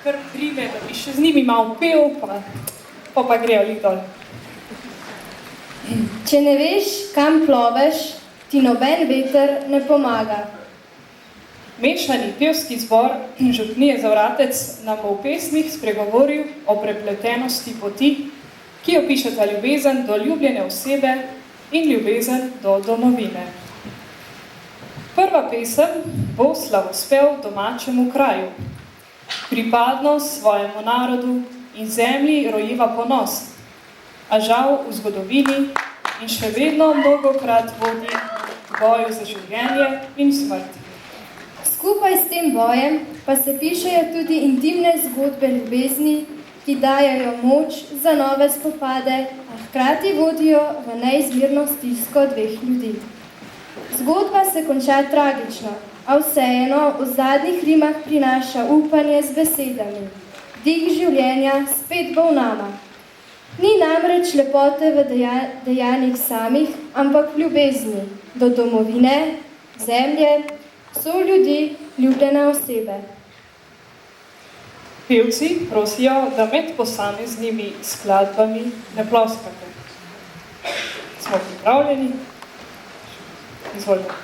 kar prime, da bi še z njimi malo pel, pa grejo lik dol. Če ne veš, kam ploveš, ti noben veter ne pomaga. Mešani pevski zbor Župnije Zavratec nam bo v pesmih spregovoril o prepletenosti poti, ki opišeta ljubezen do ljubljene osebe in ljubezen do domovine. Prva pesem bo slavospev domačemu kraju. Pripadnost svojemu narodu in zemlji rojeva ponos, a žal v zgodovini in še vedno mnogokrat vodi v boju za življenje in smrt. Skupaj s tem bojem pa se pišejo tudi intimne zgodbe ljubezni, ki dajajo moč za nove spopade, a hkrati vodijo v neizmerno stisko dveh ljudi. Zgodba se konča tragično, a vseeno v zadnjih rimah prinaša upanje z besedami. Dih življenja spet bo v nama. Ni namreč lepote v dejanjih samih, ampak v ljubezni do domovine, zemlje, so ljudi, ljubljene osebe. Pevci prosijo, da med posameznimi skladbami ne ploskate. Smo pripravljeni? Izvolite.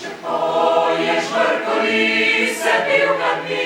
Če poješ vrkoli, se bil ga mi.